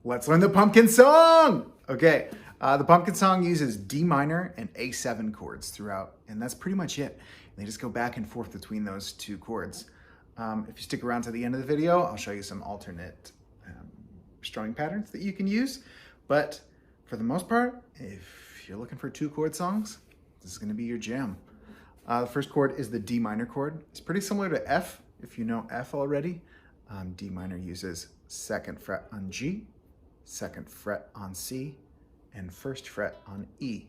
Let's learn the pumpkin song. Okay, the pumpkin song uses D minor and A7 chords throughout, and that's pretty much it. They just go back and forth between those two chords. If you stick around to the end of the video, I'll show you some alternate strumming patterns that you can use. But for the most part, if you're looking for 2-chord songs, this is going to be your jam. The first chord is the D minor chord. It's pretty similar to F, if you know F already. D minor uses 2nd fret on G, 2nd fret on C, and 1st fret on E.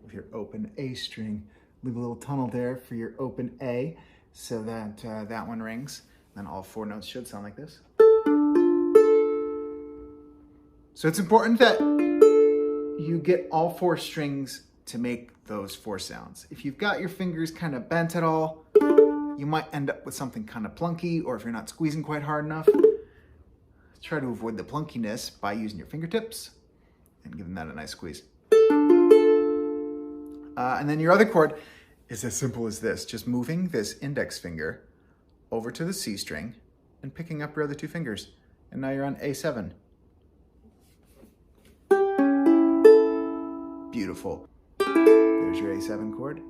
With your open A string, leave a little tunnel there for your open A so that that one rings. Then all 4 notes should sound like this. So it's important that you get all 4 strings to make those 4 sounds. If you've got your fingers kind of bent at all, you might end up with something kind of plunky, or if you're not squeezing quite hard enough, try to avoid the plunkiness by using your fingertips and giving that a nice squeeze. And then your other chord is as simple as this, just moving this index finger over to the C string and picking up your other 2 fingers. And now you're on A7. Beautiful. There's your A7 chord.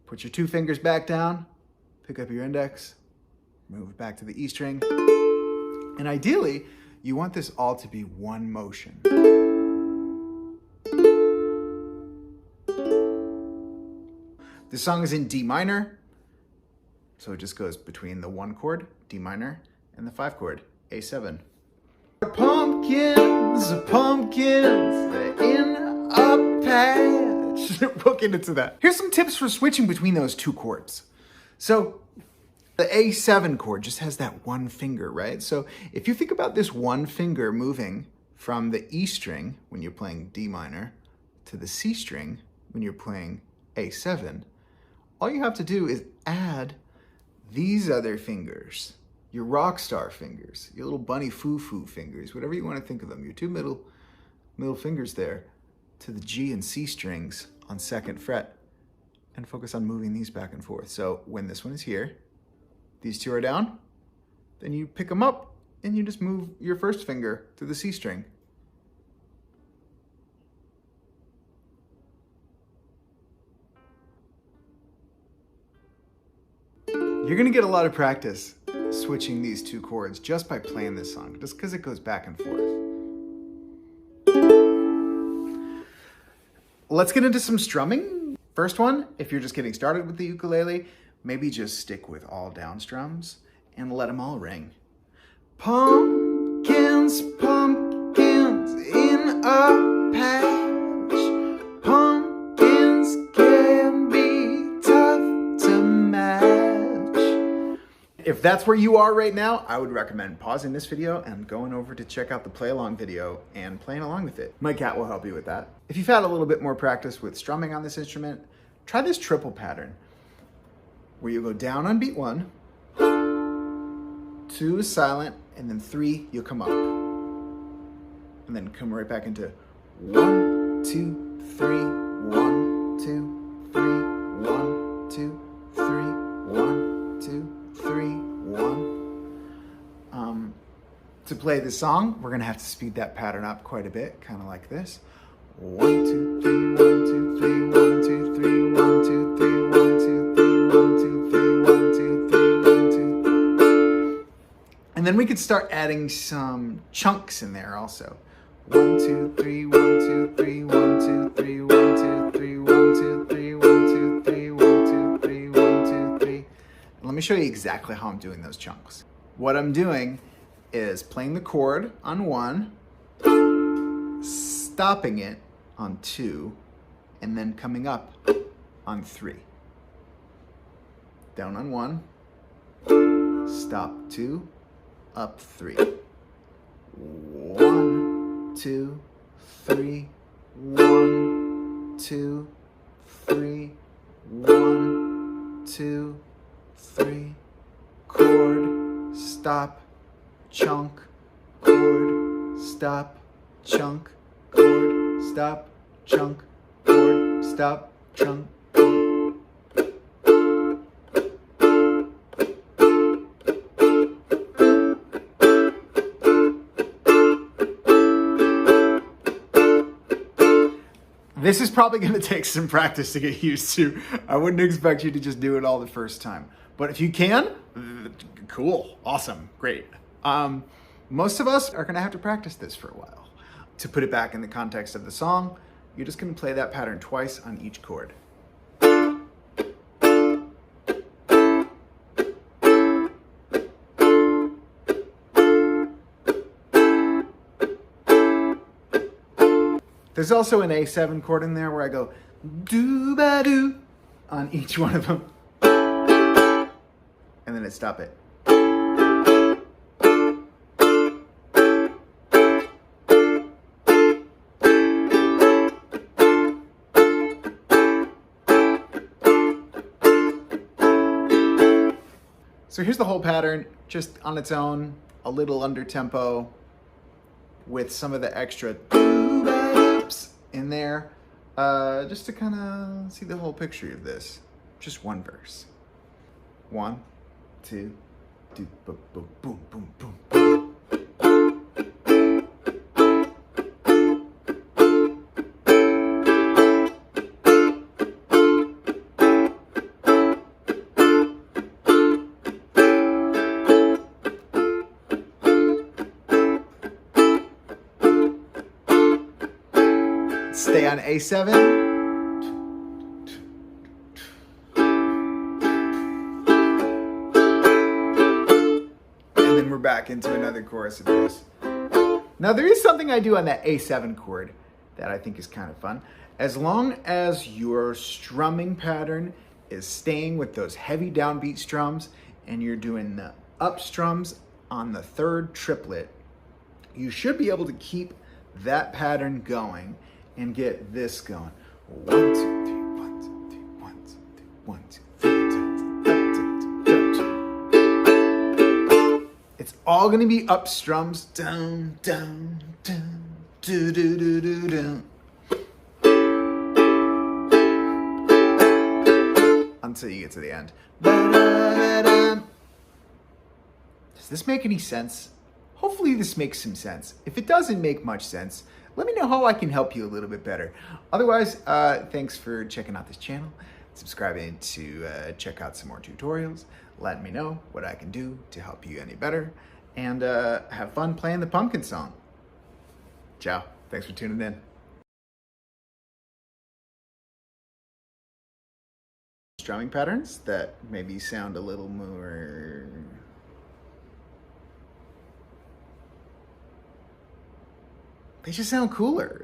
Put your 2 fingers back down, pick up your index, move it back to the E string. And ideally, you want this all to be one motion. This song is in D minor, so it just goes between the 1 chord, D minor, and the 5 chord, A7. Pumpkins, pumpkins in a patch. We'll get into that. Here's some tips for switching between those 2 chords. So the A7 chord just has that 1 finger, right? So if you think about this 1 finger moving from the E string when you're playing D minor to the C string when you're playing A7, all you have to do is add these other fingers, your rock star fingers, your little bunny foo-foo fingers, whatever you want to think of them, your 2 middle fingers there, to the G and C strings on 2nd fret, and focus on moving these back and forth. So when this one is here, these 2 are down, then you pick them up and you just move your 1st finger to the C string. You're gonna get a lot of practice switching these 2 chords just by playing this song, just because it goes back and forth. Let's get into some strumming. First one, if you're just getting started with the ukulele, maybe just stick with all down strums and let them all ring. Pumpkins, pumpkins in a patch. Pumpkins can be tough to match. If that's where you are right now, I would recommend pausing this video and going over to check out the play along video and playing along with it. My cat will help you with that. If you've had a little bit more practice with strumming on this instrument, try this triple pattern, where you go down on beat 1, 2 is silent, and then 3, you'll come up. And then come right back into 1, 2, 3, 1, 2, 3, 1, 2, 3, 1, 2, 3, 1. To play the song, we're gonna have to speed that pattern up quite a bit, kind of like this. 1, 2, 3, 1, 2, 3, 1, 2, 3, 1, 2, 3, 1, 2, 3, 1, 2, 3, 1, 2, 3, 1, 2. And then we could start adding some chunks in there also. 1, 2, 3, 1, 2, 3, 1, 2, 3, 1, 2, 3, 1, 2, 3, 1, 2, 3, 1, 2, 3, 1, 2, 3. And let me show you exactly how I'm doing those chunks. What I'm doing is playing the chord on 1, stopping it on 2, and then coming up on 3. Down on 1, stop 2, up 3. 1, 2, 3, 1, 2, 3, 1, 2, 3. Chord, stop, chunk, chord, stop, chunk, chord, stop, chunk, chord, stop, chunk, chord. This is probably gonna take some practice to get used to. I wouldn't expect you to just do it all the first time. But if you can, cool, awesome, great. Most of us are gonna have to practice this for a while. To put it back in the context of the song, you're just gonna play that pattern twice on each chord. There's also an A7 chord in there where I go doo-ba-doo on each one of them. And then I stop it. So here's the whole pattern, just on its own, a little under tempo, with some of the extra doo-ba-doops in there, just to kind of see the whole picture of this. Just one verse. 1, 2, do, boom, boom, boom, boom, boom, boom. Stay on A7. And then we're back into another chorus of this. Now there is something I do on that A7 chord that I think is kind of fun. As long as your strumming pattern is staying with those heavy downbeat strums and you're doing the up strums on the third triplet, you should be able to keep that pattern going and get this going. 1, 2, 3, 1, 2, 3, 1, 2, 3, 1, 2, 3. It's all gonna be up strums. Down, down, down, do, do, do, do, do. Until you get to the end. Does this make any sense? Hopefully this makes some sense. If it doesn't make much sense, let me know how I can help you a little bit better. Otherwise, thanks for checking out this channel, subscribing to check out some more tutorials, let me know what I can do to help you any better, and have fun playing the pumpkin song. Ciao, thanks for tuning in. Strumming patterns that maybe sound a little more... they just sound cooler.